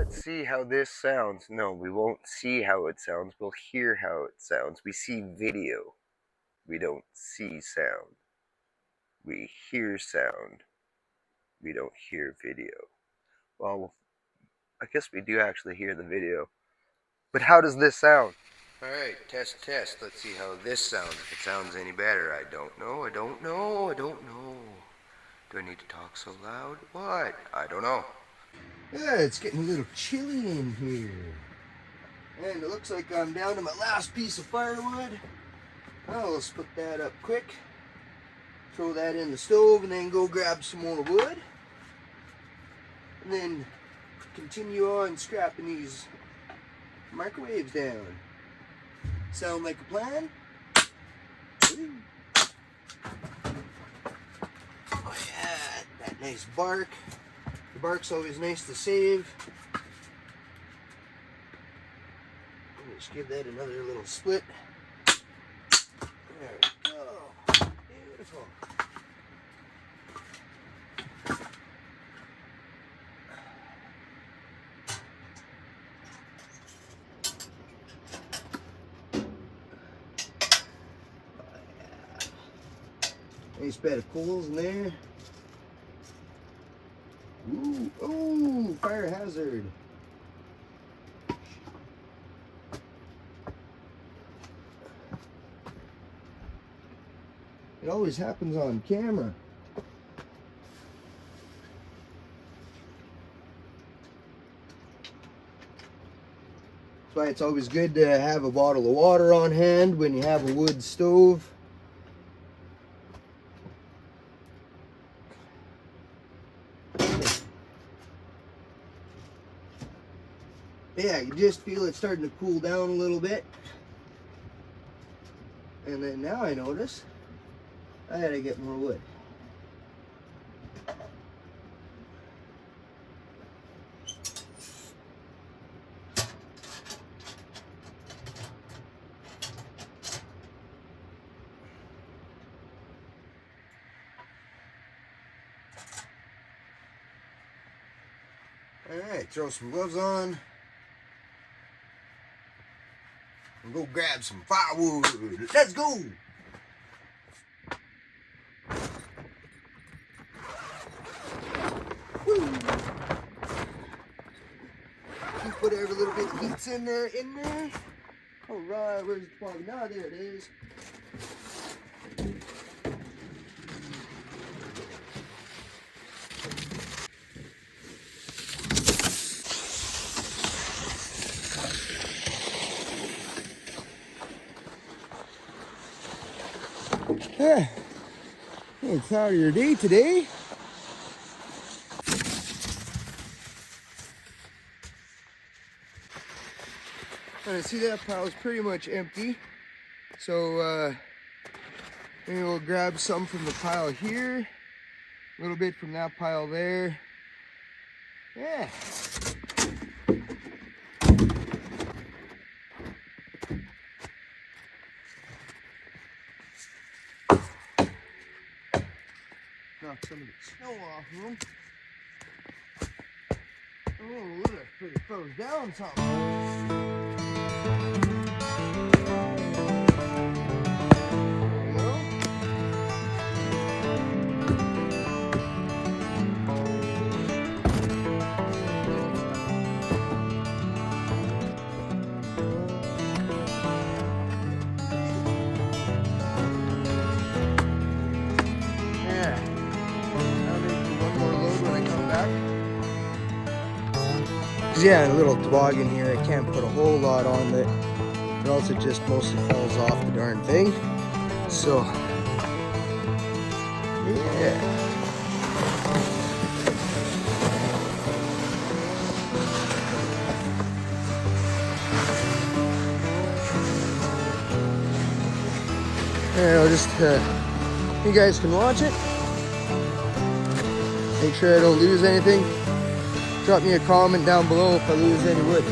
Let's see how this sounds. No, we won't see how it sounds. We'll hear how it sounds. We see video. We don't see sound. We hear sound. We don't hear video. Well, I guess we do actually hear the video. But how does this sound? Alright, test. Let's see how this sounds. If it sounds any better. I don't know. Do I need to talk so loud? What? I don't know. Yeah, it's getting a little chilly in here. And it looks like I'm down to my last piece of firewood. Well, let's put that up quick. Throw that in the stove and then go grab some more wood. And then continue on scrapping these microwaves down. Sound like a plan? Ooh. Oh yeah, that nice bark. The bark's always nice to save. Just give that another little split. There we go. Beautiful. Nice bed of coals in there. Ooh, fire hazard. It always happens on camera. That's why it's always good to have a bottle of water on hand when you have a wood stove. Yeah, you just feel it starting to cool down a little bit. And then now I notice I gotta get more wood. Alright, throw some gloves on. And go grab some firewood. Let's go! Woo. Keep whatever little bit of heat's in there. Alright, where's the plug? Now there it is. It's out of your day today. And I see that pile is pretty much empty. So maybe we'll grab some from the pile here. A little bit from that pile there. Yeah. Knock some of the snow off of them. Oh, look, I pretty froze down something. Yeah, a little toboggan here. I can't put a whole lot on it, or else it just mostly falls off the darn thing. So, yeah. I'll just, you guys can watch it. Make sure I don't lose anything. Drop me a comment down below if I lose any wood.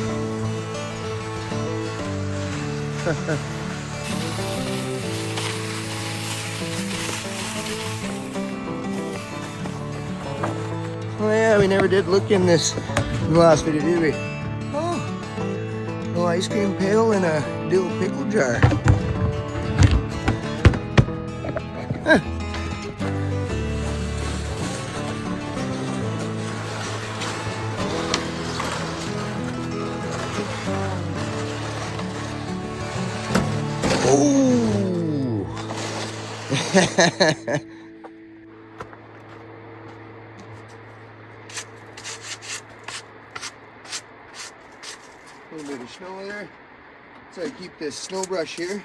Oh yeah, we never did look in this in the last video, did we? Oh, no ice cream pail and a dill pickle jar. Huh. Oh! A little bit of snow there. So I keep this snow brush here.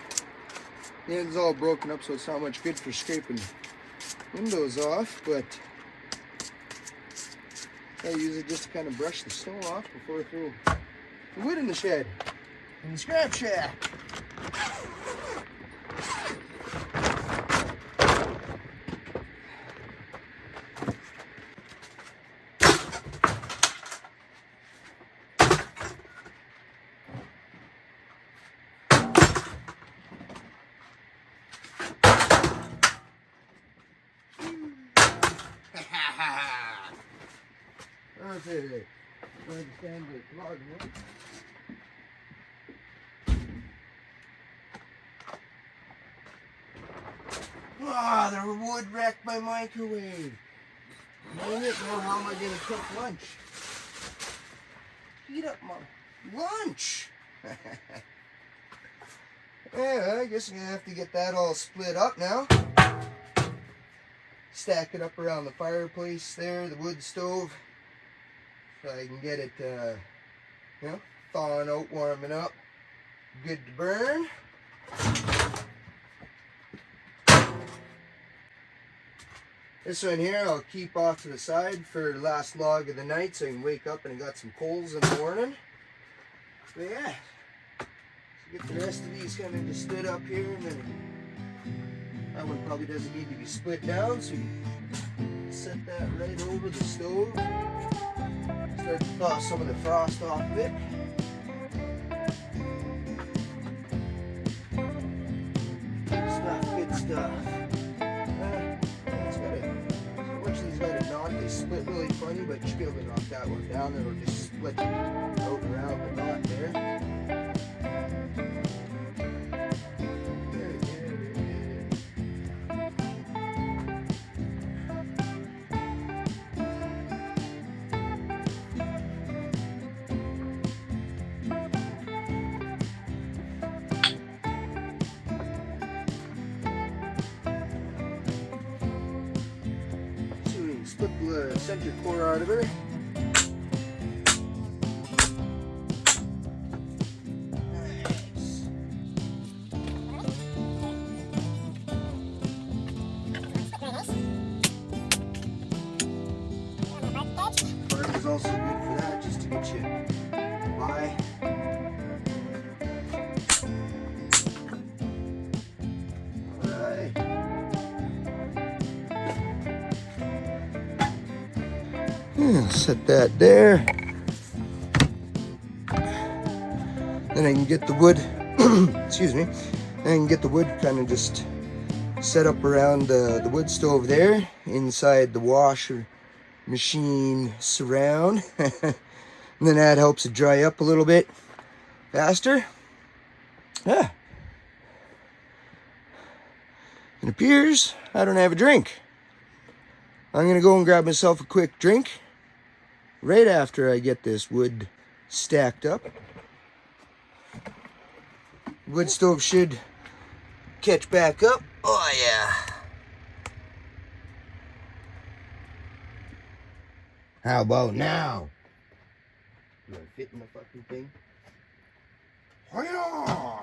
The end's all broken up, so it's not much good for scraping windows off, but I use it just to kind of brush the snow off before I throw the wood in the shed, in the scrap shack. Perfect. I understand the log wood. Ah, the wood wrecked my microwave. Dang it, now how am I going to cook lunch? Heat up my lunch. Yeah, I guess I'm going to have to get that all split up now. Stack it up around the fireplace there, the wood stove. So I can get it, you know, thawing out, warming up. Good to burn. This one here I'll keep off to the side for the last log of the night so I can wake up and I got some coals in the morning. But yeah, so get the rest of these kind of just split up here, and then that one probably doesn't need to be split down, so you can set that right over the stove. Start to thaw some of the frost off of it. Good stuff. Unfortunately, he's got a knot. They split really funny, but you should be able to knock that one down. It'll just split out around the knot there. Split the center core out of her. Nice. Bark is also good for that, just to get you by. Set that there. Then I can get the wood, excuse me, then I can get the wood kind of just set up around the wood stove there, inside the washer machine surround. And then that helps it dry up a little bit faster. Yeah. It appears I don't have a drink. I'm gonna go and grab myself a quick drink right after I get this wood stacked up. Wood stove should catch back up. Oh yeah. How about now? You wanna fit in the fucking thing? Hi-ya!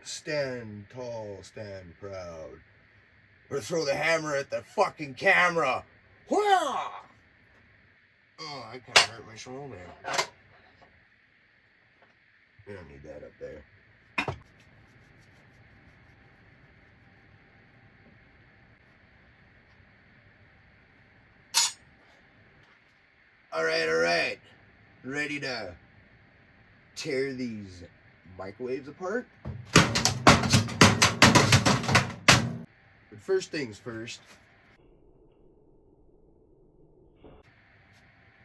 Stand tall, stand proud. Or throw the hammer at the fucking camera. Hi-ya! Oh, I kind of hurt my shoulder. We don't need that up there. All right. Ready to tear these microwaves apart? But first things first.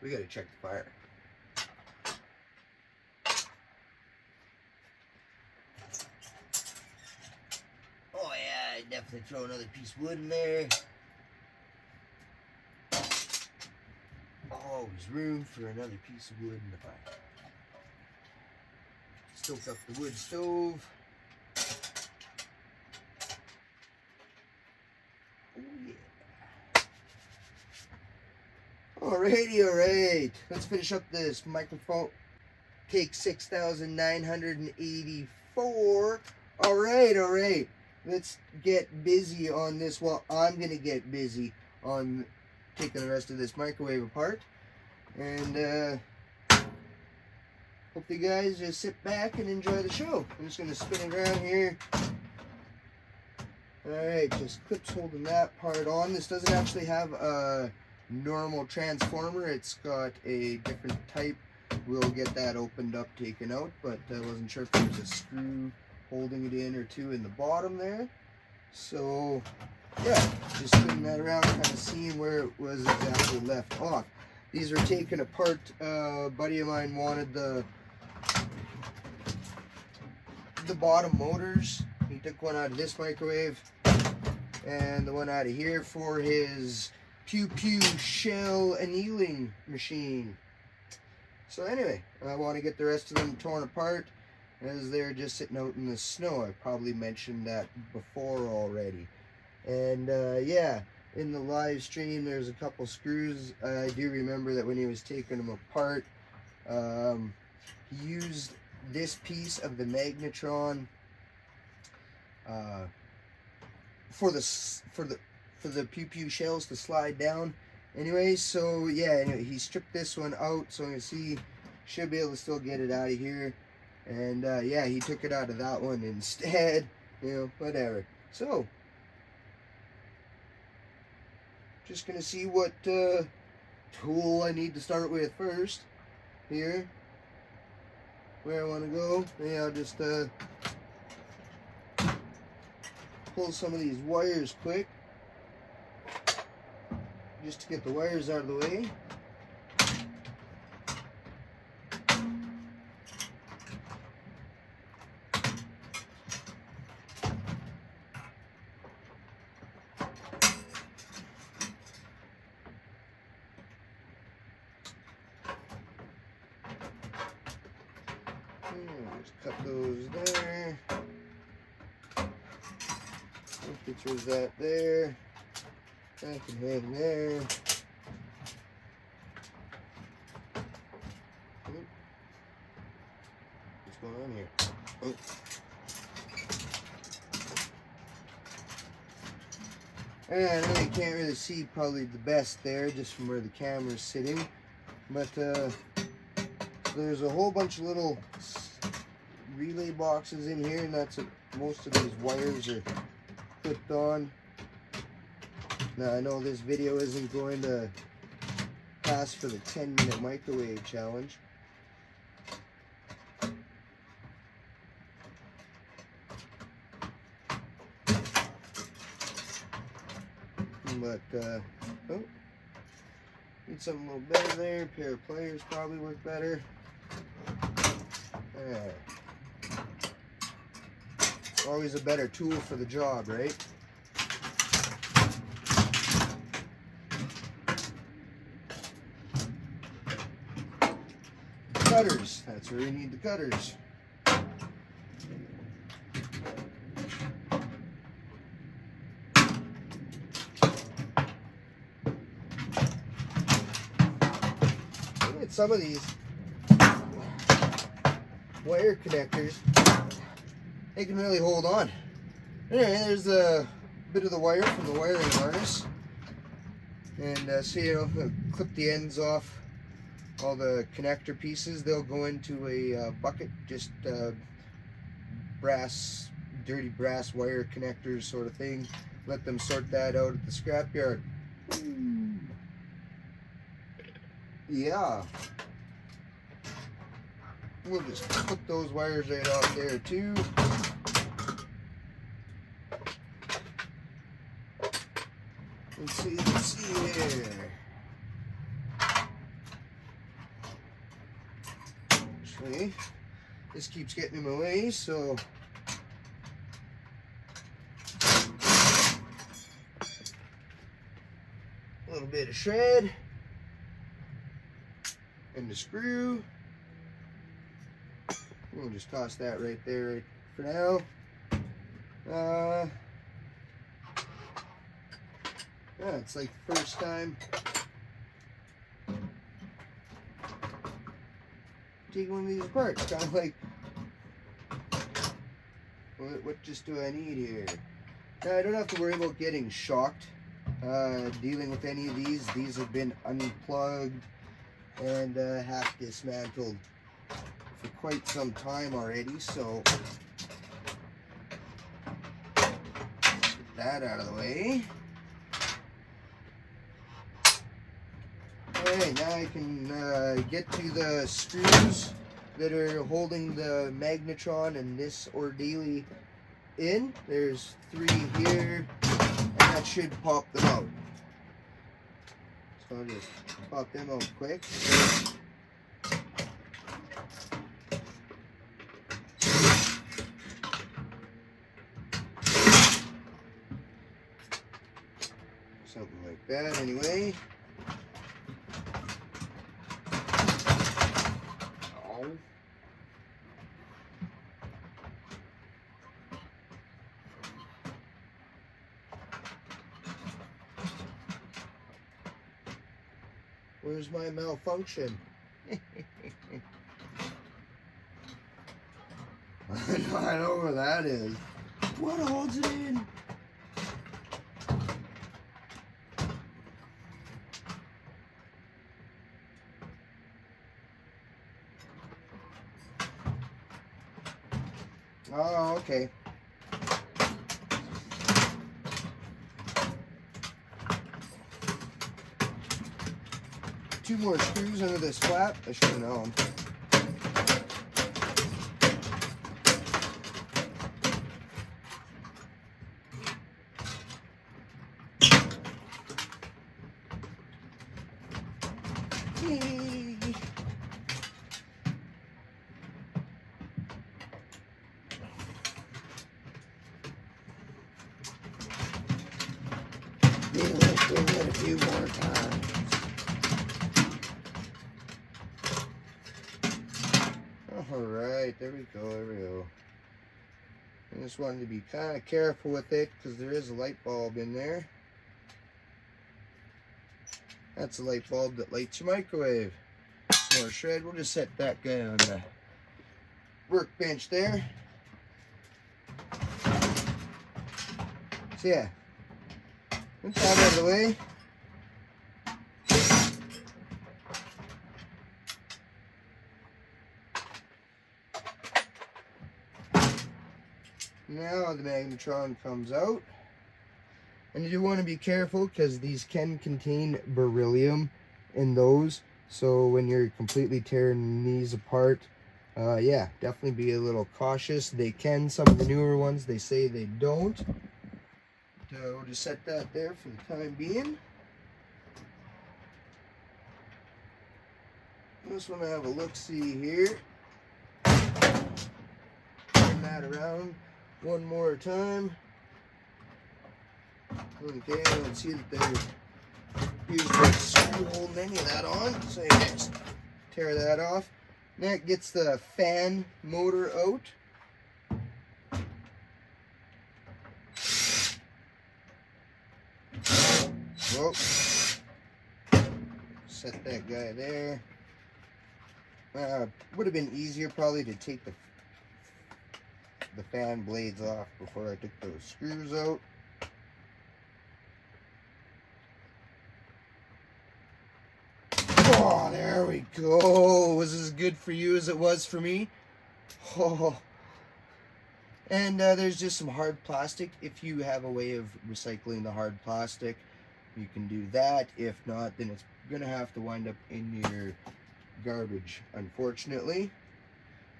we gotta check the fire. Oh yeah, I'd definitely throw another piece of wood in there. Always room for another piece of wood in the fire. Stoke up the wood stove. Oh yeah. Alright. Let's finish up this microphone. Take 6,984. Alright. Let's get busy on this. Well, I'm gonna get busy on taking the rest of this microwave apart. And hope you guys just sit back and enjoy the show. I'm just gonna spin it around here. Alright, just clips holding that part on. This doesn't actually have a normal transformer. It's got a different type. We'll get that opened up, taken out, but I wasn't sure if there was a screw holding it in or two in the bottom there. So yeah, just spinning that around, kind of seeing where it was exactly left off. These were taken apart. A buddy of mine wanted the bottom motors. He took one out of this microwave and the one out of here for his pew shell annealing machine. So anyway, I want to get the rest of them torn apart as they're just sitting out in the snow. I probably mentioned that before already. And yeah, in the live stream there's a couple screws. I do remember that when he was taking them apart, he used this piece of the Magnetron for the pew shells to slide down. Anyway, so yeah, anyway, he stripped this one out, so you see, should be able to still get it out of here. And yeah, he took it out of that one instead. You know, whatever. So just gonna see what tool I need to start with first. Here, where I want to go. Yeah, I'll just pull some of these wires quick, just to get the wires out of the way. Just cut those there. Pictures that there. That can hang there. What's going on here? Oh. And I know you can't really see probably the best there just from where the camera's sitting, but there's a whole bunch of little relay boxes in here, and that's what most of these wires are clipped on. Now I know this video isn't going to pass for the 10-minute microwave challenge, but oh, need something a little better there. A pair of pliers probably work better. Always a better tool for the job, right? Cutters, that's where you need the cutters. Look at some of these wire connectors. They can really hold on. Anyway, there's a bit of the wire from the wiring harness. And so, you know, clip the ends off all the connector pieces. They'll go into a bucket, just dirty brass wire connectors sort of thing. Let them sort that out at the scrapyard. Yeah. We'll just put those wires right off there too. Let's see here. way. This keeps getting in my way, so a little bit of shred and the screw. We'll just toss that right there right for now. Yeah, it's like the first time taking one of these apart. It's kind of like, what just do I need here? Now, I don't have to worry about getting shocked dealing with any of these. These have been unplugged and half dismantled for quite some time already, so get that out of the way. Alright, now I can get to the screws that are holding the Magnetron and this ordeal in. There's 3 here, and that should pop them out. So I'll just pop them out quick. Something like that anyway. Where's my malfunction? I know where that is. What holds it in? Oh, okay. Two more screws under this flap. I should have known. Let's do it a few more times. Alright, there we go, there we go. I just wanted to be kind of careful with it because there is a light bulb in there. That's a light bulb that lights your microwave. Some more shred. We'll just set that guy on the workbench there. So yeah, let's have that out of the way. Now the Magnetron comes out, and you do want to be careful because these can contain beryllium in those, so when you're completely tearing these apart, yeah, definitely be a little cautious. They can, some of the newer ones, they say they don't. We'll just set that there for the time being. I just want to have a look-see here. Turn that around one more time. Okay, I don't see that they're using a screw holding any of that on, so you just tear that off. That gets the fan motor out. Whoa. Set that guy there. Would have been easier probably to take the fan blades off before I took those screws out. Oh, there we go. Was as good for you as it was for me. Oh. And there's just some hard plastic. If you have a way of recycling the hard plastic, you can do that. If not, then it's gonna have to wind up in your garbage, unfortunately.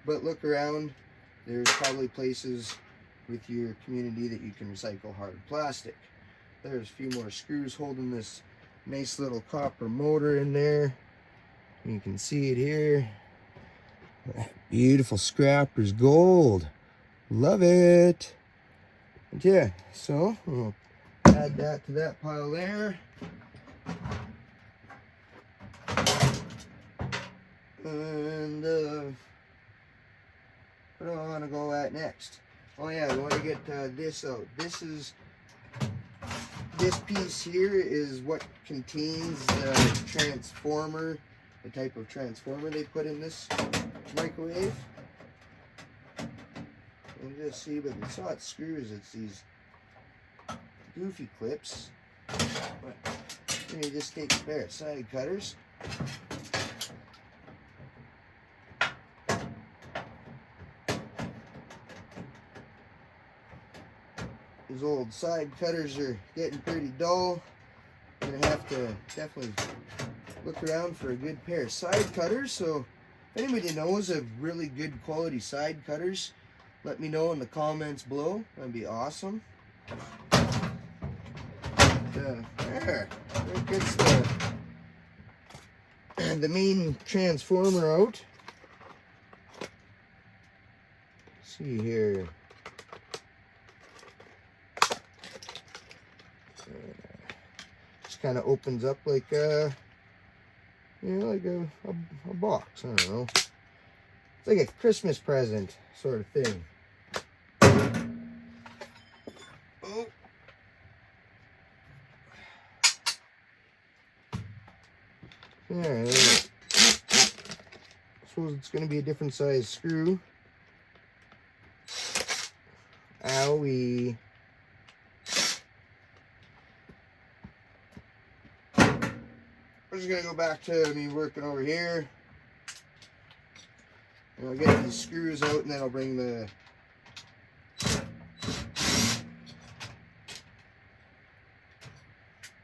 But look around. There's probably places with your community that you can recycle hard plastic. There's a few more screws holding this nice little copper motor in there. You can see it here. Beautiful scrapper's gold. Love it. And yeah, so we'll add that to that pile there. And what do I want to go at next? Oh yeah, I want to get this out. This piece here is what contains the transformer, the type of transformer they put in this microwave. And just see, but it's not screws, it's these goofy clips. But then you just take a pair of side cutters. These old side cutters are getting pretty dull. I'm gonna have to definitely look around for a good pair of side cutters. So if anybody knows of really good quality side cutters, let me know in the comments below. That'd be awesome. There gets the main transformer out. Let's see here. Just kind of opens up like a, like a box. I don't know. It's like a Christmas present sort of thing. Oh. Yeah, I suppose it's going to be a different size screw. Owie. We're just going to go back to me working over here. And I'll get these screws out, and then I'll bring the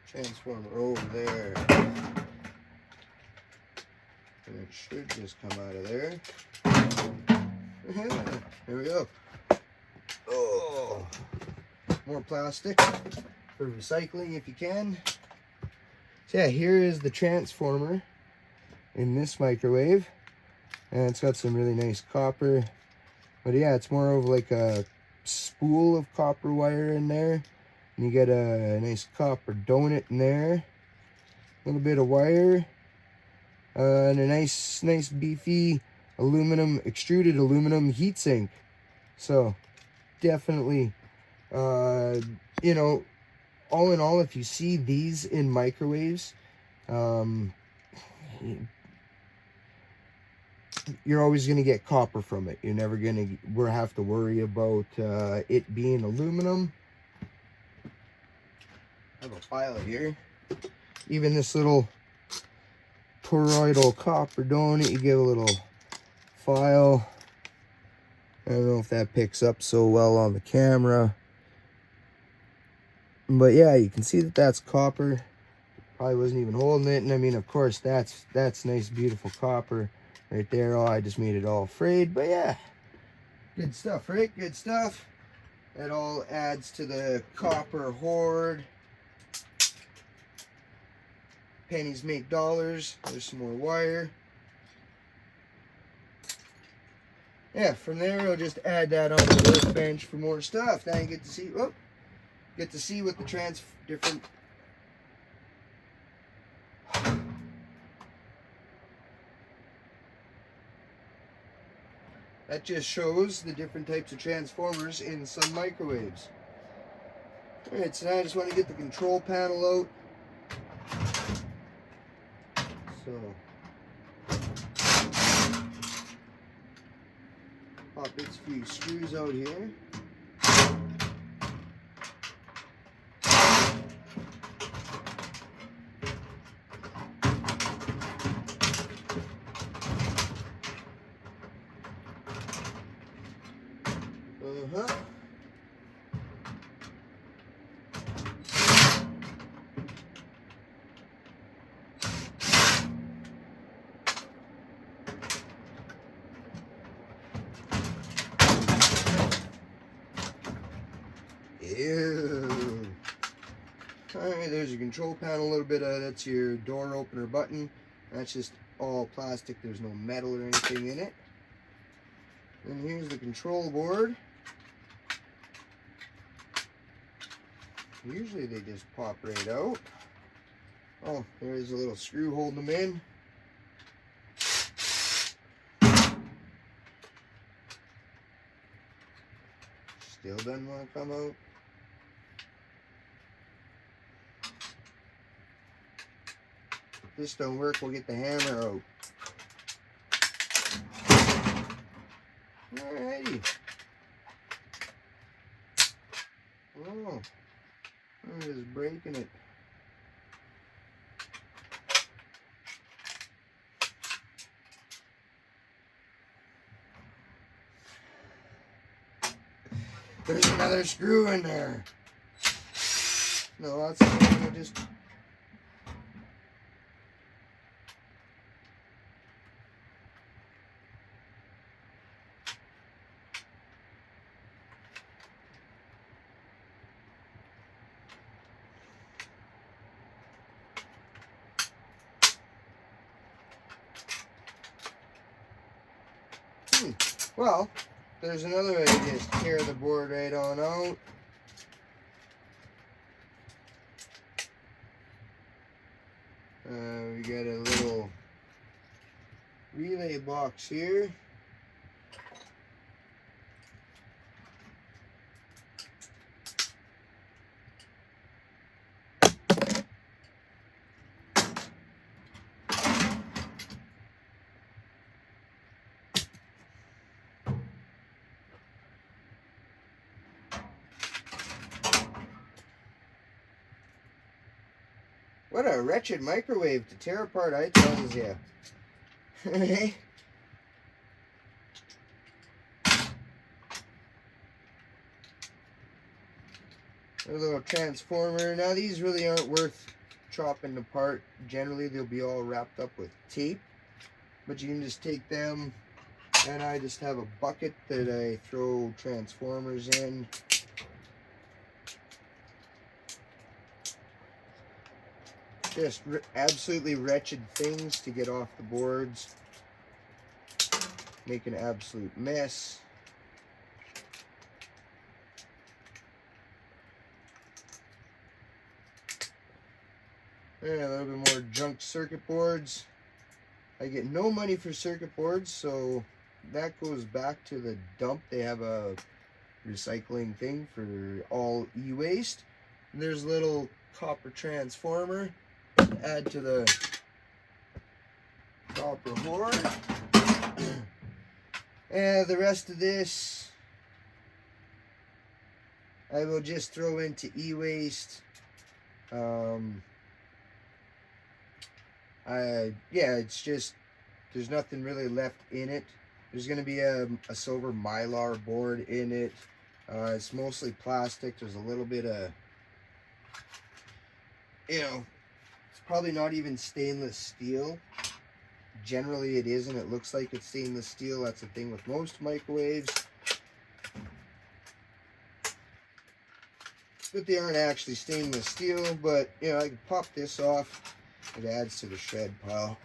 transformer over there. And it should just come out of there. There we go. Oh, more plastic for recycling if you can. So yeah, here is the transformer in this microwave. And it's got some really nice copper. But yeah, it's more of like a spool of copper wire in there. And you get a nice copper donut in there. A little bit of wire. And a nice beefy extruded aluminum heatsink. So definitely, you know, all in all, if you see these in microwaves, you're always going to get copper from it. You're never going to have to worry about it being aluminum. I have a file here. Even this little toroidal copper donut, you give a little file. I don't know if that picks up so well on the camera. But yeah, you can see that that's copper. Probably wasn't even holding it. And I mean, of course, that's nice, beautiful copper right there. Oh, I just made it all frayed. But yeah, good stuff, right? Good stuff. That all adds to the copper hoard. Pennies make dollars. There's some more wire. Yeah, from there, I'll just add that on the workbench for more stuff. Now you get to see, what the different. That just shows the different types of transformers in some microwaves. Alright, so now I just want to get the control panel out. So, pop its few screws out here. Ew. Alright, there's your control panel. A little bit of that's your door opener button. That's just all plastic. There's no metal or anything in it. And here's the control board. Usually they just pop right out. Oh, there's a little screw holding them in. Still doesn't want to come out. If this don't work, we'll get the hammer out. Alrighty. Oh, I'm just breaking it. There's another screw in there. No, that's gonna just. Well, there's another way to just tear the board right on out. We got a little relay box here. What a wretched microwave to tear apart, I tells you. A little transformer. Now these really aren't worth chopping apart. Generally they'll be all wrapped up with tape. But you can just take them, and I just have a bucket that I throw transformers in. Just absolutely wretched things to get off the boards. Make an absolute mess. And a little bit more junk circuit boards. I get no money for circuit boards, so that goes back to the dump. They have a recycling thing for all e-waste. There's a little copper transformer. Add to the copper board. And the rest of this I will just throw into e-waste. Yeah, it's just, there's nothing really left in it. There's going to be a silver mylar board in it. It's mostly plastic. There's a little bit of, you know, it's probably not even stainless steel. Generally it isn't. It looks like it's stainless steel. That's the thing with most microwaves. But they aren't actually stainless steel. But, you know, I can pop this off. It adds to the shred pile.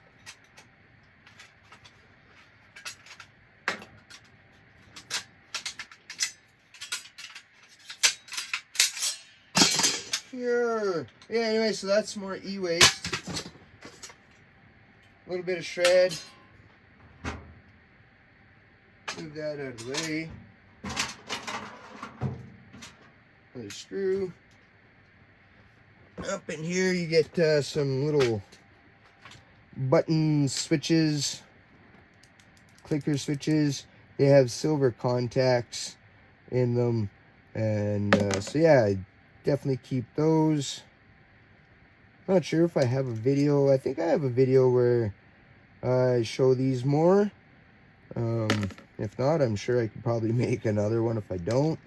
Sure. Yeah, anyway, so that's more e-waste. A little bit of shred. Move that out of the way. Another screw. Up in here you get some little button switches, clicker switches. They have silver contacts in them, and so yeah, I definitely keep those. Not sure if I have a video. I think I have a video where I show these more. If not, I'm sure I could probably make another one if I don't.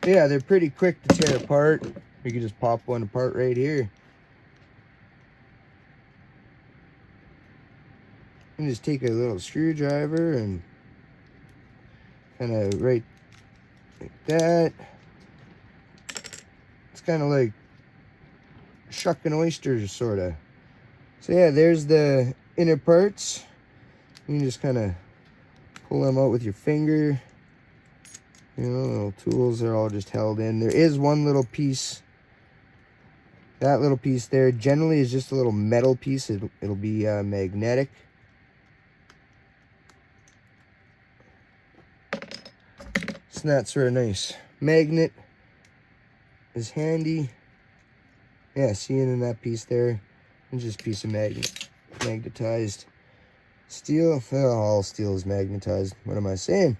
Yeah, they're pretty quick to tear apart. You can just pop one apart right here. And just take a little screwdriver and kind of right like that. It's kind of like shucking oysters, sort of. So yeah, there's the inner parts. You can just kind of pull them out with your finger. You know, little tools are all just held in. There is one little piece. That little piece there generally is just a little metal piece. It'll be magnetic. It's not sort of nice. Magnet is handy. Yeah, seeing in that piece there, it's just a piece of magnetized steel. Oh, all steel is magnetized. What am I saying?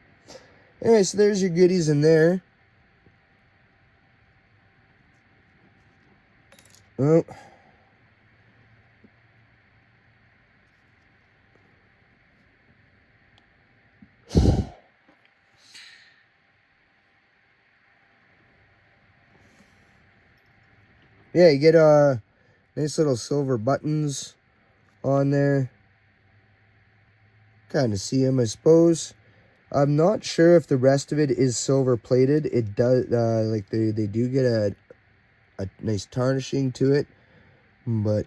Anyway, so there's your goodies in there. Oh. Yeah, you get nice little silver buttons on there. Kind of see them, I suppose. I'm not sure if the rest of it is silver plated. It does, like they do get a nice tarnishing to it, but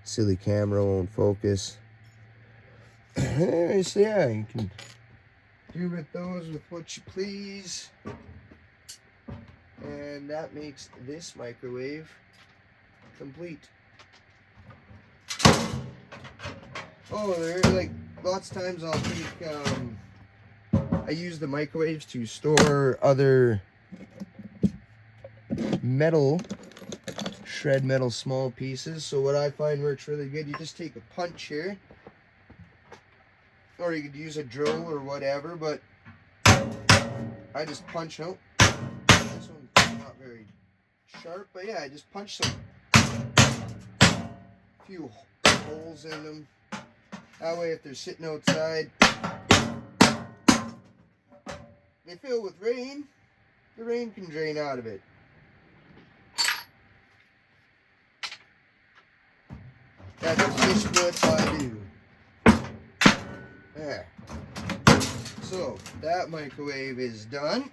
silly camera won't focus. Anyway, so yeah, you can do with those with what you please. And that makes this microwave complete. Oh, there, like, lots of times I'll take, I use the microwaves to store other metal, shred metal small pieces. So what I find works really good, you just take a punch here, or you could use a drill or whatever, but I just punch out. This one's not very sharp, but yeah, I just punch a few holes in them. That way, if they're sitting outside, they fill with rain, the rain can drain out of it. That's just what I do. There. So, that microwave is done.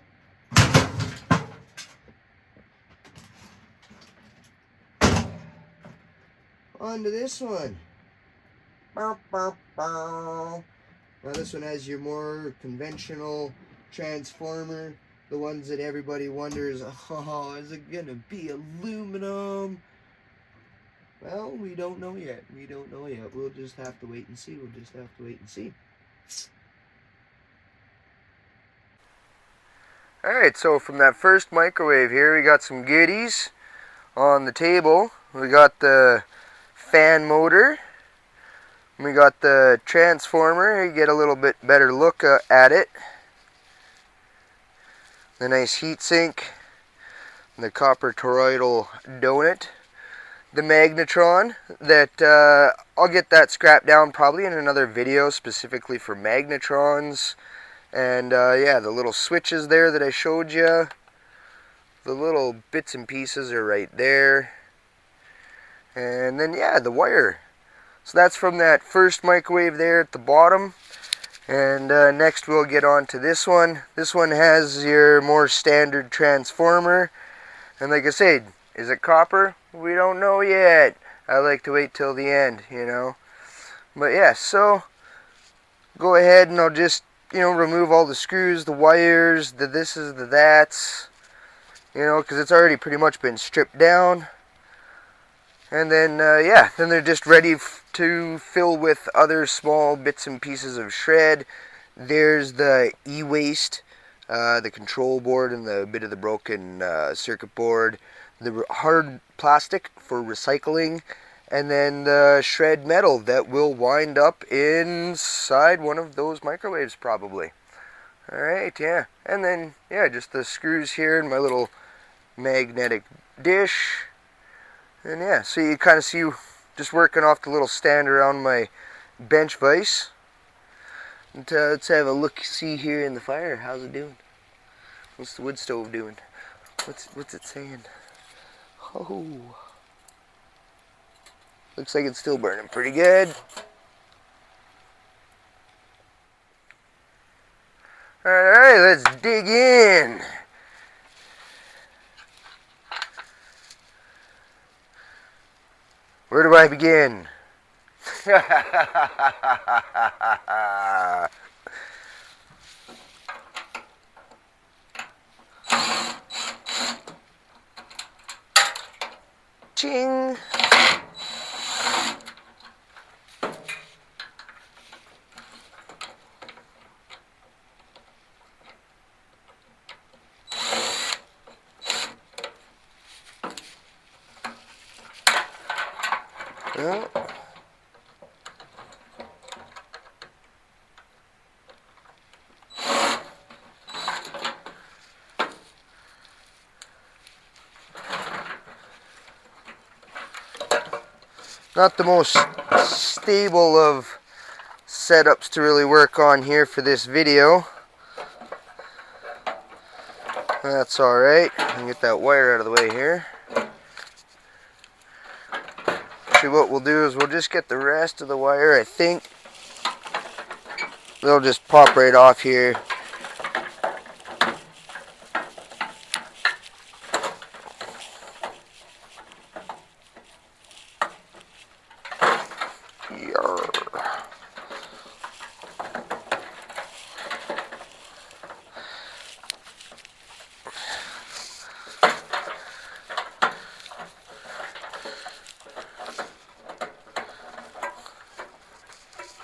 On to this one. Now this one has your more conventional transformer, the ones that everybody wonders, oh, is it gonna be aluminum? Well, we don't know yet. We don't know yet. We'll just have to wait and see. We'll just have to wait and see. Alright, so from that first microwave here, we got some goodies on the table. We got the fan motor. We got the transformer. You get a little bit better look at it. The nice heatsink. The copper toroidal donut. The Magnetron. That I'll get that scrapped down probably in another video specifically for Magnetrons. And yeah, the little switches there that I showed you. The little bits and pieces are right there. And then yeah, the wire. So that's from that first microwave there at the bottom. And next we'll get on to this one. This one has your more standard transformer. And like I said, is it copper? We don't know yet. I like to wait till the end, you know. But yeah, so go ahead and I'll just, you know, remove all the screws, the wires, the thises, the that's. You know, because it's already pretty much been stripped down. And then, yeah, then they're just ready to fill with other small bits and pieces of shred. There's the e-waste, the control board and the bit of the broken circuit board. The hard plastic for recycling. And then the shred metal that will wind up inside one of those microwaves probably. Alright, yeah. And then, yeah, just the screws here and my little magnetic dish. And yeah, so you kind of see just working off the little stand around my bench vise. And, let's have a look-see here in the fire. How's it doing? What's the wood stove doing? What's it saying? Oh, looks like it's still burning pretty good. Alright, let's dig in. Where do I begin? Ching. Yeah. Not the most stable of setups to really work on here for this video. That's alright. I can get that wire out of the way here. Actually, what we'll do is we'll just get the rest of the wire. I think they'll just pop right off here.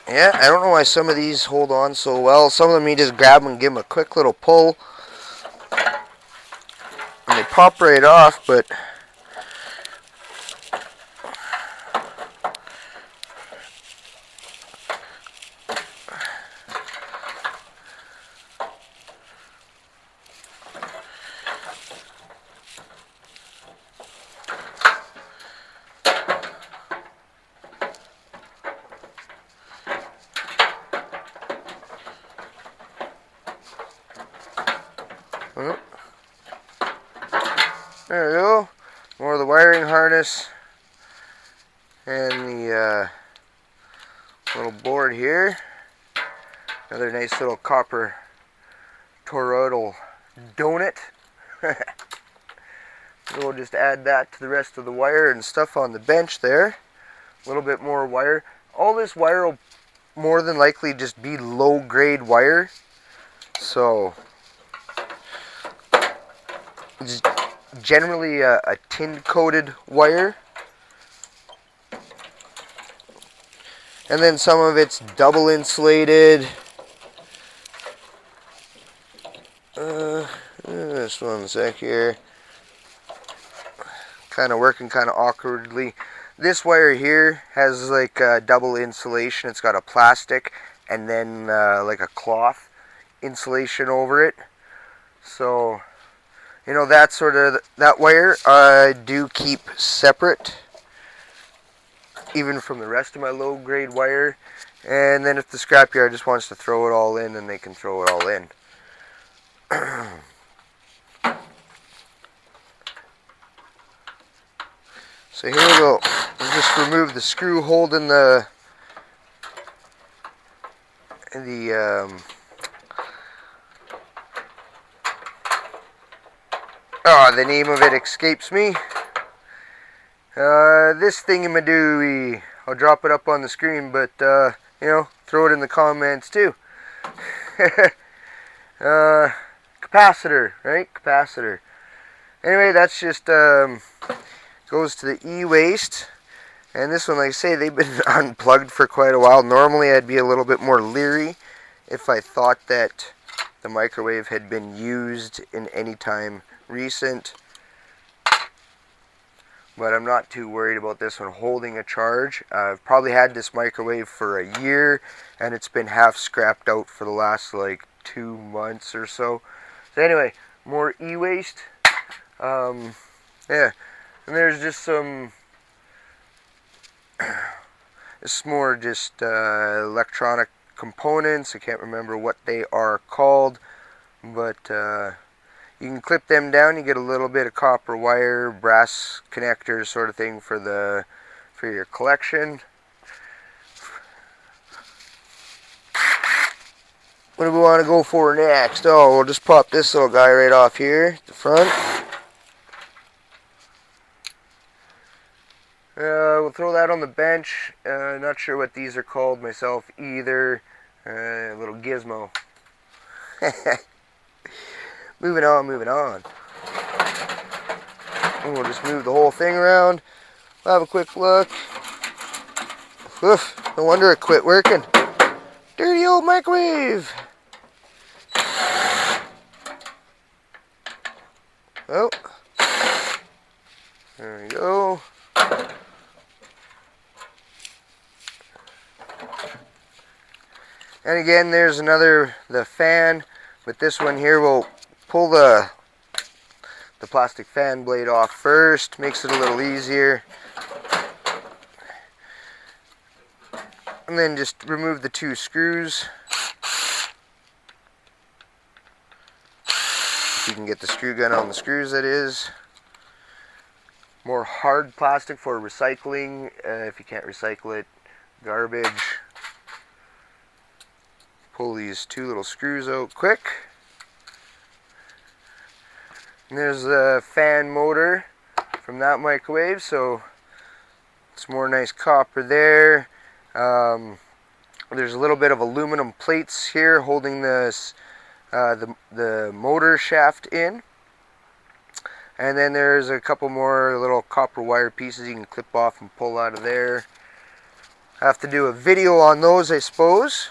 Yeah, I don't know why some of these hold on so well. Some of them you just grab them and give them a quick little pull. And they pop right off, but there we go. More of the wiring harness and the little board here. Another nice little copper toroidal donut. We'll just add that to the rest of the wire and stuff on the bench there. A little bit more wire. All this wire will more than likely just be low grade wire. So it's generally a tin coated wire. And then some of it's double insulated. Just one sec here. Kind of working kind of awkwardly. This wire here has like double insulation. It's got a plastic and then like a cloth insulation over it. So, you know, that sort of, that wire I do keep separate, even from the rest of my low grade wire. And then if the scrapyard just wants to throw it all in, then they can throw it all in. So here we go. We'll just remove the screw holding the name of it escapes me. This thingamadooey. I'll drop it up on the screen, but you know, throw it in the comments too. Capacitor, right? Capacitor. Anyway, that's just goes to the e-waste. And this one, like I say, they've been unplugged for quite a while. Normally I'd be a little bit more leery if I thought that the microwave had been used in any time recent. But I'm not too worried about this one holding a charge. I've probably had this microwave for a year, and it's been half scrapped out for the last like 2 months or so. So anyway, more e-waste. Yeah, and there's just some, it's more just electronic components. I can't remember what they are called, but you can clip them down. You get a little bit of copper wire, brass connectors, sort of thing for your collection. What do we want to go for next? Oh, we'll just pop this little guy right off here at the front. We'll throw that on the bench. Not sure what these are called myself either. A little gizmo. Moving on, moving on. And we'll just move the whole thing around. We'll have a quick look. Oof, no wonder it quit working. Dirty old microwave. Oh, there we go. And again, there's the fan. With this one here, we'll pull the plastic fan blade off first. Makes it a little easier. And then just remove the 2 screws. If you can get the screw gun on the screws, that is. More hard plastic for recycling. If you can't recycle it, garbage. Pull these 2 little screws out quick. And there's the fan motor from that microwave, so it's more nice copper there. There's a little bit of aluminum plates here holding this the motor shaft in. And then there's a couple more little copper wire pieces you can clip off and pull out of there. I have to do a video on those, I suppose.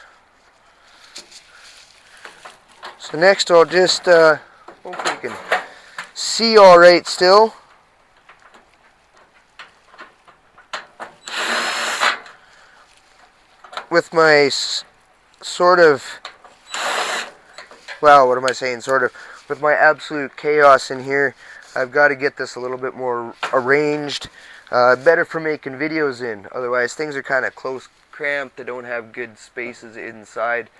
So next I'll just, hopefully you can see alright still. With my sort of, well, what am I saying, sort of, with my absolute chaos in here, I've got to get this a little bit more arranged, better for making videos in. Otherwise things are kind of close, cramped, they don't have good spaces inside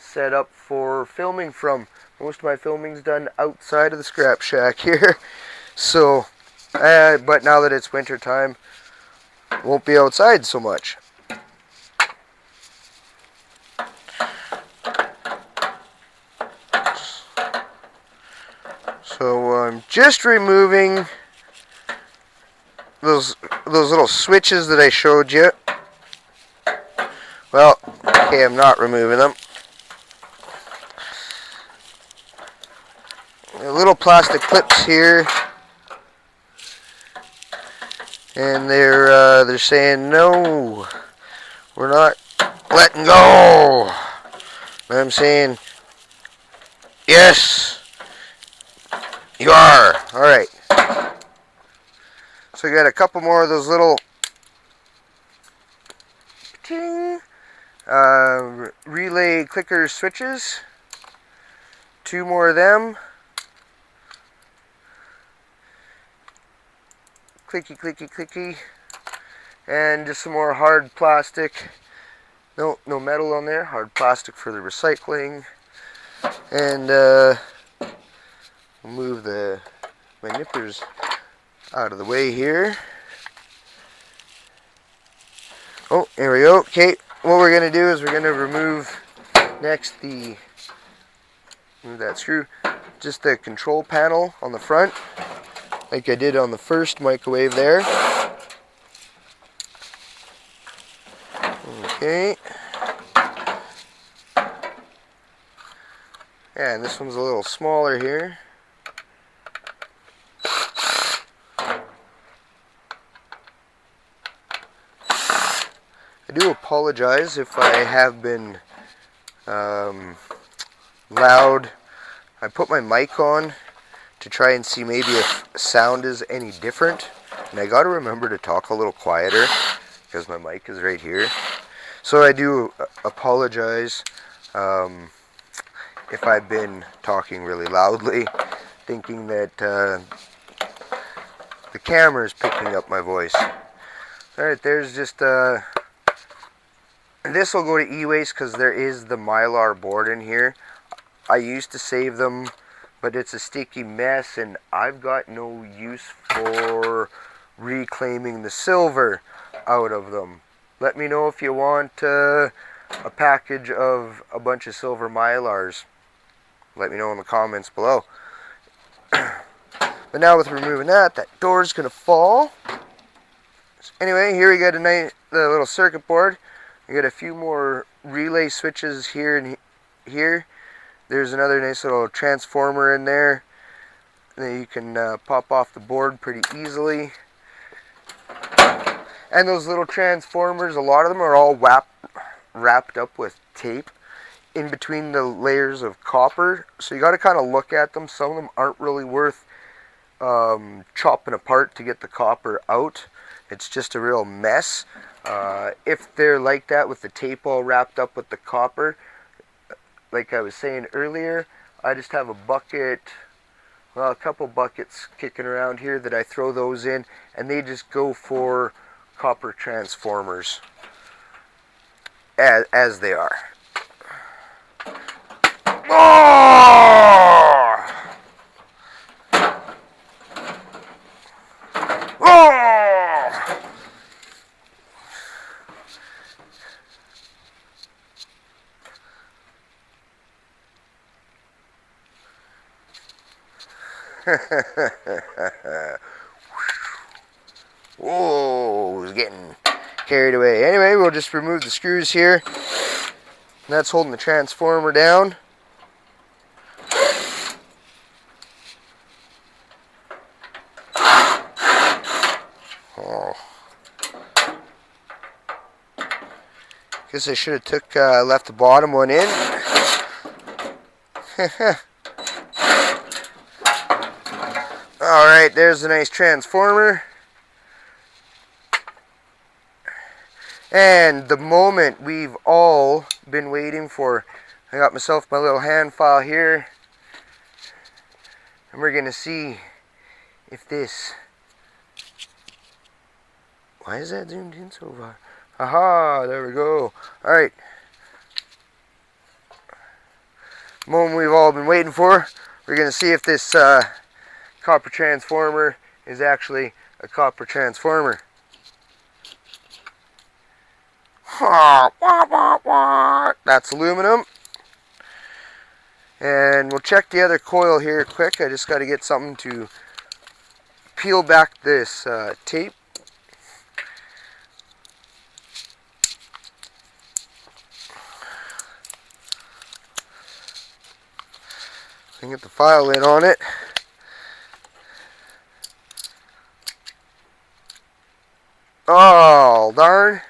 set up for filming from. Most of my filming's done outside of the scrap shack here. So, but now that it's winter time, won't be outside so much. So I'm just removing those little switches that I showed you. Well, okay, I'm not removing them. Little plastic clips here, and they're saying no, we're not letting go. And I'm saying yes, you are. All right. So we got a couple more of those little ting, relay clicker switches. 2 more of them. Clicky, clicky, clicky. And just some more hard plastic. No metal on there. Hard plastic for the recycling. And we'll move my nippers out of the way here. Oh, there we go. Okay, what we're going to do is we're going to remove next move that screw, just the control panel on the front, like I did on the first microwave there. Okay. Yeah, and this one's a little smaller here. I do apologize if I have been loud. I put my mic on to try and see maybe if sound is any different. And I got to remember to talk a little quieter because my mic is right here. So I do apologize if I've been talking really loudly, thinking that the camera is picking up my voice. Alright, there's just this will go to e-waste because there is the Mylar board in here. I used to save them, but it's a sticky mess and I've got no use for reclaiming the silver out of them. Let me know if you want a package of a bunch of silver Mylars. Let me know in the comments below. But now with removing that door's going to fall. Anyway, here we got the little circuit board. We got a few more relay switches here and here. There's another nice little transformer in there that you can pop off the board pretty easily. And those little transformers, a lot of them are all wrapped up with tape in between the layers of copper. So you got to kind of look at them. Some of them aren't really worth chopping apart to get the copper out. It's just a real mess. If they're like that with the tape all wrapped up with the copper, like I was saying earlier, I just have a bucket, well, a couple buckets kicking around here that I throw those in, and they just go for copper transformers as they are. Oh! Oh! Whoa, it's getting carried away. Anyway, we'll just remove the screws here. That's holding the transformer down. Oh. Guess I should have left the bottom one in. Alright, there's a nice transformer. And the moment we've all been waiting for. I got myself my little hand file here. And we're going to see if this... Why is that zoomed in so far? Aha, there we go. Alright. Moment we've all been waiting for. We're going to see if this copper transformer is actually a copper transformer. That's aluminum. And we'll check the other coil here quick. I just got to get something to peel back this tape. I can get the file lid on it. Oh, darn.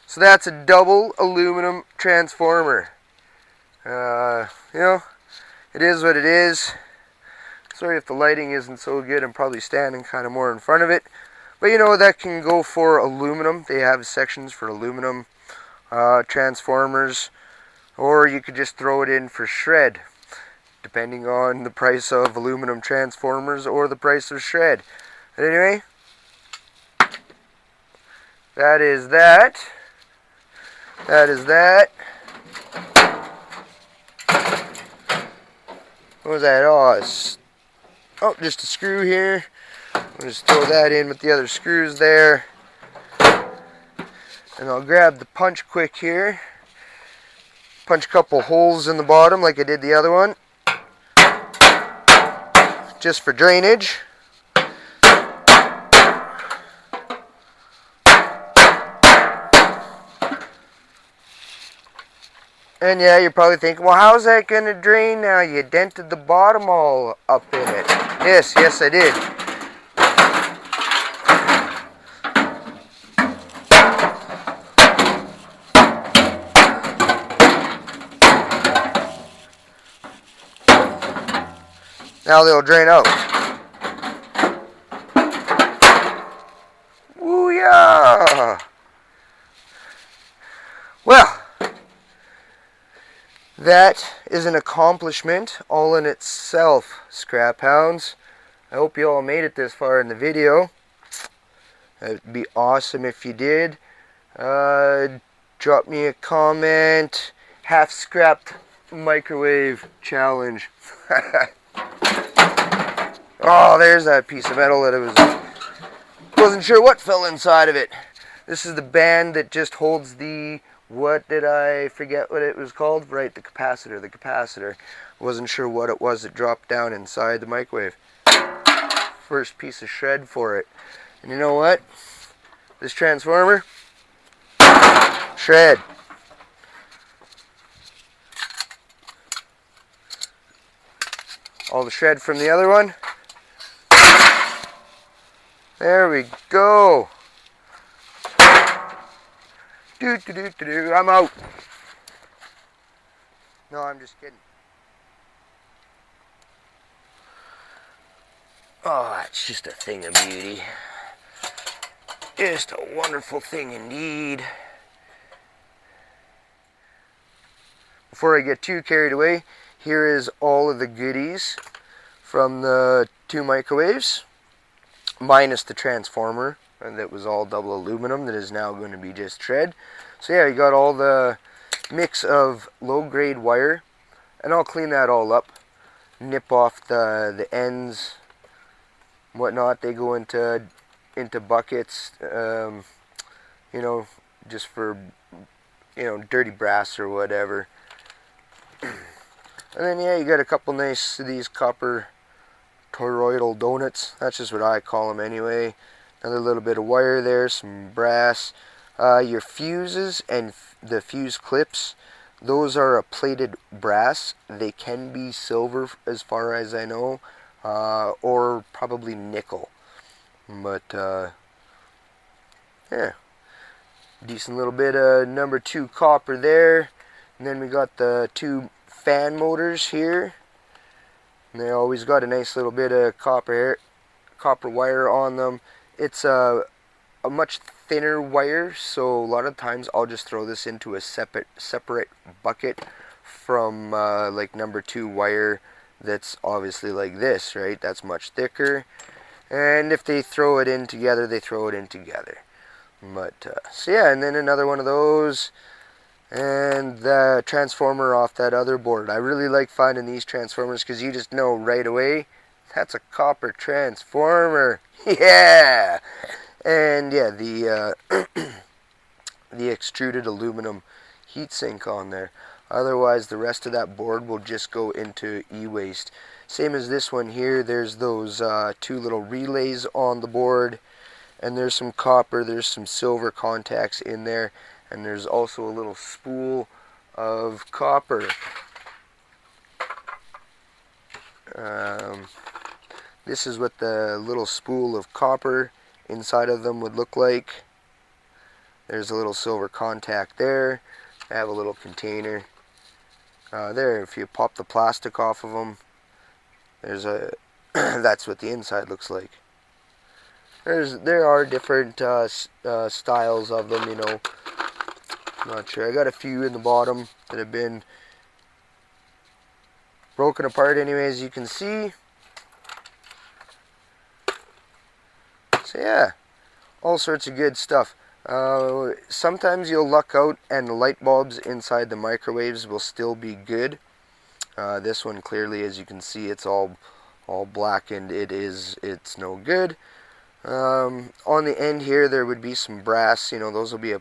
So that's a double aluminum transformer. You know, it is what it is. Sorry if the lighting isn't so good. I'm probably standing kind of more in front of it. But you know, that can go for aluminum. They have sections for aluminum transformers. Or you could just throw it in for shred, depending on the price of aluminum transformers or the price of shred. But anyway, that is that. That is that. What was that? Oh, just a screw here. I'll just throw that in with the other screws there. And I'll grab the punch quick here. Punch a couple holes in the bottom like I did the other one. Just for drainage. And yeah, you're probably thinking, well, how's that going to drain now? You dented the bottom all up in it. Yes, I did. Now they'll drain out. Woo-yah! Well, that is an accomplishment all in itself, scrap hounds. I hope you all made it this far in the video. It'd be awesome if you did. Drop me a comment. Half scrapped microwave challenge. Oh, there's that piece of metal that I wasn't sure what fell inside of it. This is the band that just holds the, what did I forget what it was called? Right, the capacitor. The capacitor. Wasn't sure what it was that dropped down inside the microwave. First piece of shred for it. And you know what? this transformer, shred. All the shred from the other one. There we go. I'm out. No, I'm just kidding. Oh, it's just a thing of beauty. Just a wonderful thing indeed. Before I get too carried away, here is all of the goodies from the 2 microwaves, minus the transformer, and that was all double aluminum that is now going to be just shred. So yeah, you got all the mix of low-grade wire, and I'll clean that all up, nip off the ends, whatnot. They go into buckets, you know, just for, you know, dirty brass or whatever. And then yeah, you got a couple nice of these copper toroidal donuts. That's just what I call them anyway. Another little bit of wire there, some brass. Your fuses and the fuse clips, those are a plated brass. They can be silver as far as I know, or probably nickel. But yeah, decent little bit of number 2 copper there. And then we got the 2 fan motors here. And they always got a nice little bit of copper wire on them. It's a much thinner wire, so a lot of times I'll just throw this into a separate bucket from like number 2 wire that's obviously like this, right? That's much thicker. And if they throw it in together, they throw it in together. But so yeah, and then another one of those, and the transformer off that other board. I really like finding these transformers because you just know right away that's a copper transformer. Yeah. And yeah, the the extruded aluminum heatsink on there. Otherwise, the rest of that board will just go into e-waste. Same as this one here. There's those 2 little relays on the board, and there's some copper, there's some silver contacts in there, and there's also a little spool of copper. This is what the little spool of copper inside of them would look like. There's a little silver contact there. I have a little container there. If you pop the plastic off of them, there's a that's what the inside looks like. There are different styles of them, you know. Not sure. I got a few in the bottom that have been broken apart anyway, as you can see. So yeah, all sorts of good stuff. Sometimes you'll luck out and the light bulbs inside the microwaves will still be good. This one clearly, as you can see, it's all blackened. It's no good. On the end here there would be some brass, you know, those will be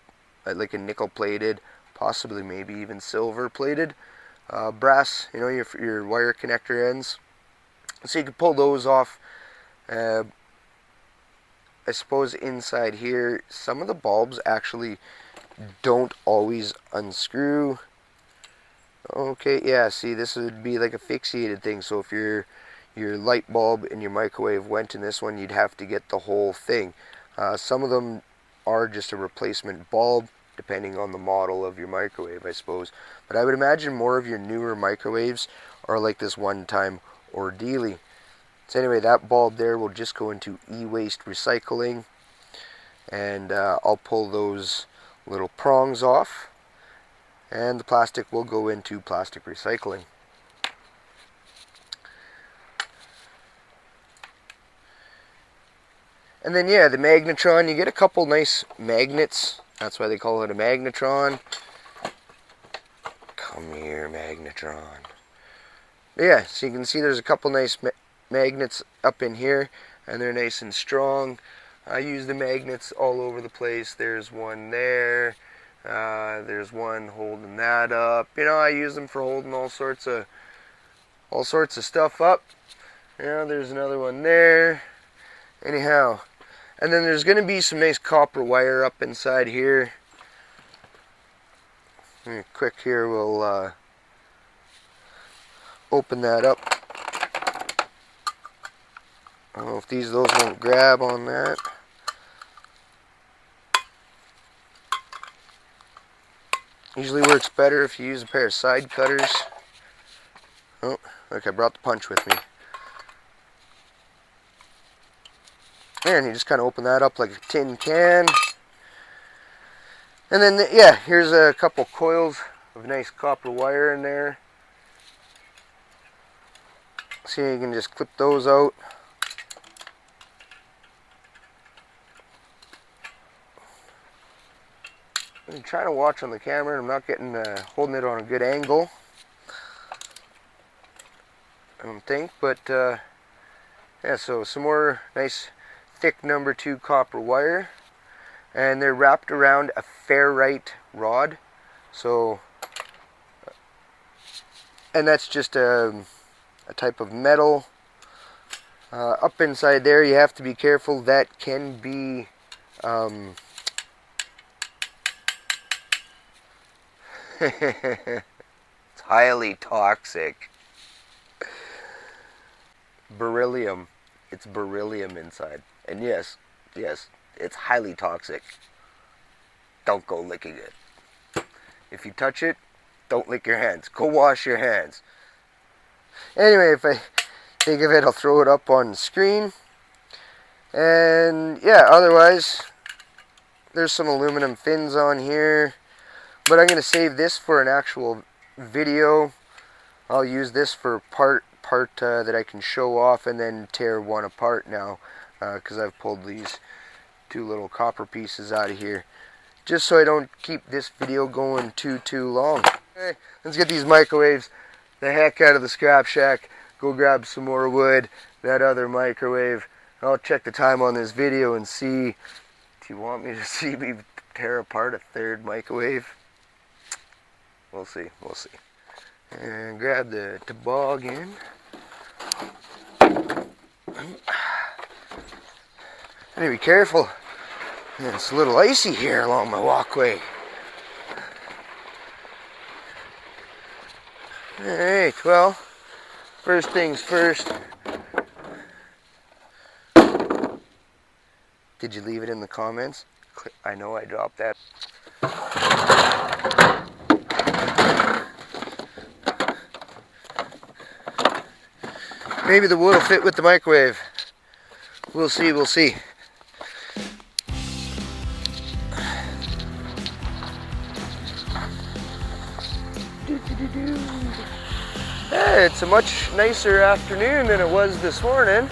like a nickel plated, possibly maybe even silver plated brass, you know, your wire connector ends. So you can pull those off. I suppose inside here, some of the bulbs actually don't always unscrew. Okay, yeah, see, this would be like a fixated thing, so if your light bulb in your microwave went in this one, you'd have to get the whole thing. Some of them are just a replacement bulb, depending on the model of your microwave, I suppose. But I would imagine more of your newer microwaves are like this one-time ordeal. So anyway, that bulb there will just go into e-waste recycling, and I'll pull those little prongs off, and the plastic will go into plastic recycling. And then yeah, the Magnetron, you get a couple nice magnets. That's why they call it a Magnetron. Come here, Magnetron. Yeah, so you can see there's a couple nice magnets up in here, and they're nice and strong. I use the magnets all over the place. There's one there. There's one holding that up. You know, I use them for holding all sorts of stuff up. You know, there's another one there. Anyhow, And then there's going to be some nice copper wire up inside here. Quick here, we'll open that up. I don't know if those won't grab on that. Usually works better if you use a pair of side cutters. Oh, look, I brought the punch with me. And you just kind of open that up like a tin can. And then, yeah, here's a couple coils of nice copper wire in there. See, you can just clip those out. I'm trying to watch on the camera, and I'm not getting holding it on a good angle, I don't think. But yeah, so some more nice thick number 2 copper wire, and they're wrapped around a ferrite rod. So, and that's just a type of metal. Up inside there, you have to be careful. That can be it's highly toxic. Beryllium. It's beryllium inside. And yes, it's highly toxic. Don't go licking it. If you touch it, don't lick your hands. Go wash your hands. Anyway, if I think of it, I'll throw it up on the screen. And yeah, otherwise, there's some aluminum fins on here. But I'm going to save this for an actual video. I'll use this for part that I can show off and then tear one apart now, because I've pulled these 2 little copper pieces out of here, just so I don't keep this video going too long. Okay, let's get these microwaves the heck out of the scrap shack, go grab some more wood, that other microwave. I'll check the time on this video and see. Do you want me to see me tear apart a 3rd microwave? We'll see, we'll see. And grab the toboggan. I need to be careful. It's a little icy here along my walkway. Alright, well, first things first. Did you leave it in the comments? I know I dropped that. Maybe the wood will fit with the microwave. We'll see, we'll see. Hey, it's a much nicer afternoon than it was this morning.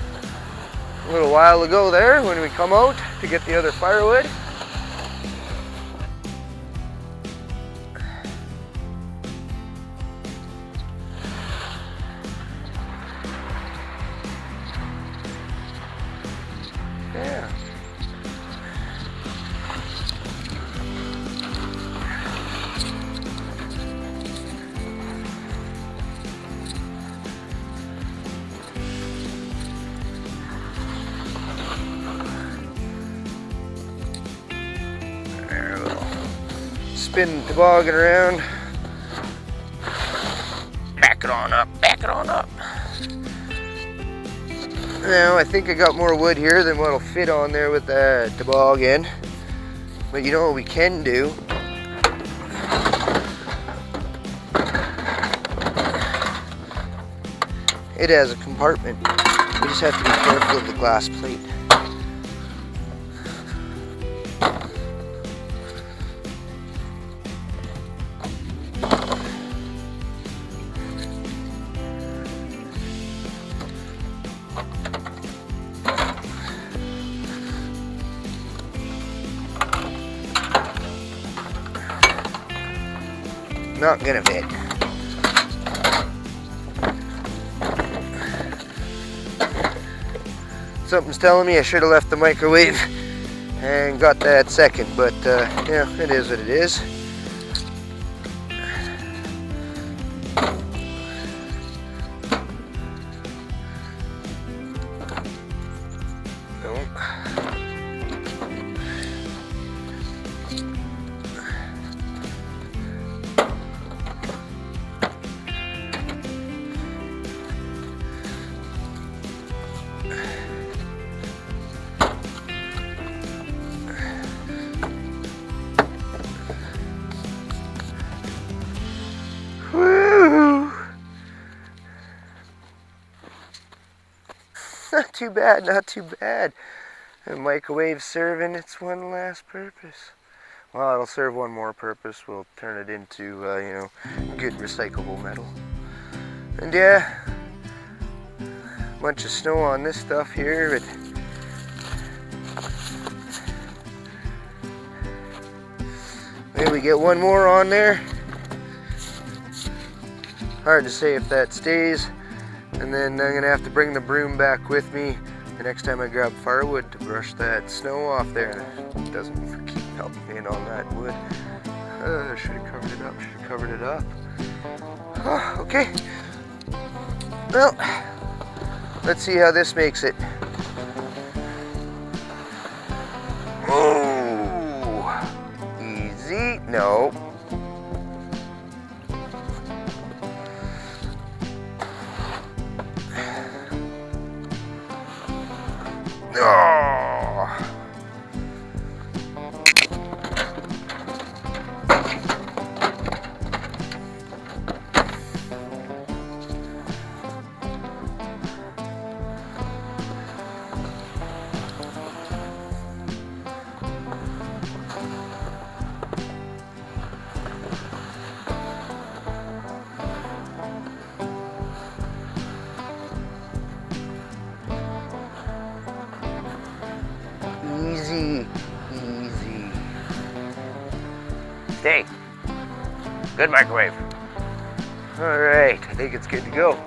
A little while ago there when we come out to get the other firewood. Yeah. There we go. Spin the toboggan around. Back it on up, back it on up. Now, I think I got more wood here than what'll fit on there with the toboggan. But you know what we can do? It has a compartment. We just have to be careful of the glass plate. Not gonna fit. Something's telling me I should have left the microwave and got that second, but yeah, it is what it is. Woo! Not too bad, not too bad. The microwave serving its one last purpose. Well, it'll serve one more purpose. We'll turn it into, you know, good recyclable metal. And yeah, a bunch of snow on this stuff here, but maybe we get one more on there. Hard to say if that stays. And then I'm gonna have to bring the broom back with me the next time I grab firewood to brush that snow off there. It doesn't keep helping in on that wood. Should have covered it up, should have covered it up. Oh, okay. Well, let's see how this makes it. Oh, easy. No. Oh. Easy, easy. Stay. Good microwave. All right, I think it's good to go.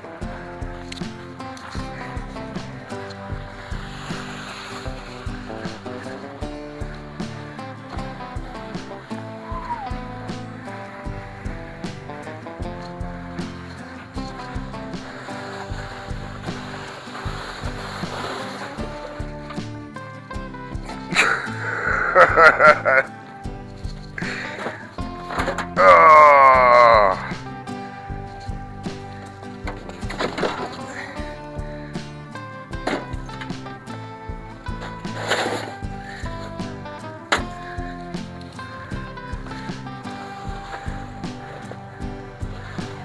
Oh.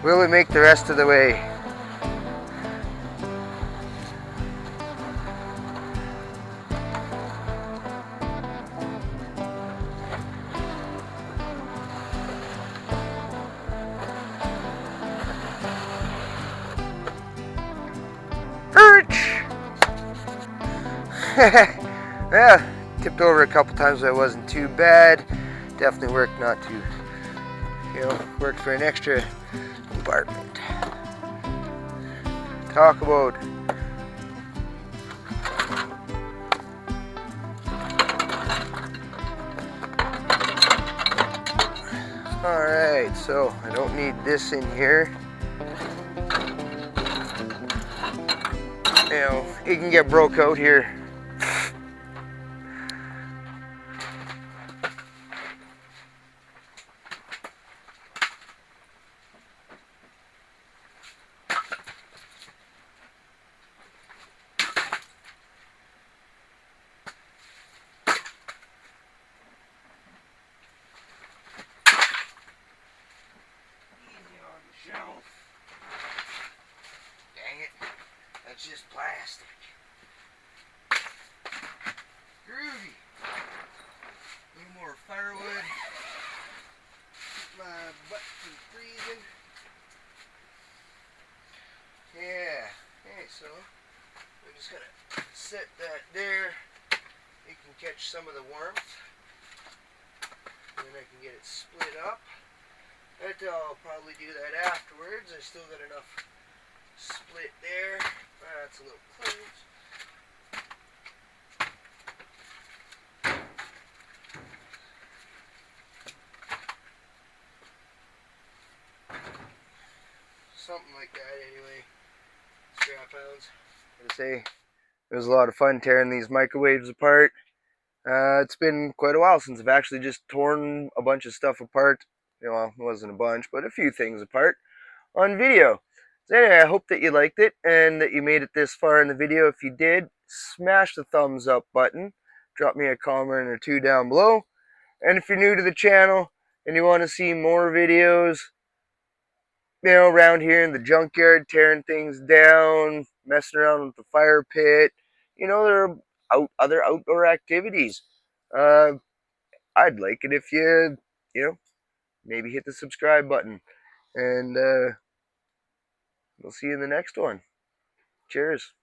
Will it make the rest of the way? Yeah, tipped over a couple times, but it wasn't too bad. Definitely worked not to, you know, worked for an extra compartment. Talk about alright, so I don't need this in here. You know, it can get broke out here. Shelf. Dang it, that's just plastic. Groovy. A little more firewood. Keep my butt from freezing. Yeah, okay, so we're just gonna set that there. It can catch some of the warmth. And then I can get it split up. I'll probably do that afterwards. I still got enough split there. That's a little close. Something like that anyway. Scrap hounds. I gotta say, it was a lot of fun tearing these microwaves apart. It's been quite a while since I've actually just torn a bunch of stuff apart. Well, it wasn't a bunch, but a few things apart on video. So anyway, I hope that you liked it and that you made it this far in the video. If you did, smash the thumbs up button. Drop me a comment or two down below. And if you're new to the channel and you want to see more videos, around here in the junkyard, tearing things down, messing around with the fire pit, there are other outdoor activities. Uh, I'd like it if maybe hit the subscribe button. And we'll see you in the next one. Cheers.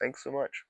Thanks so much.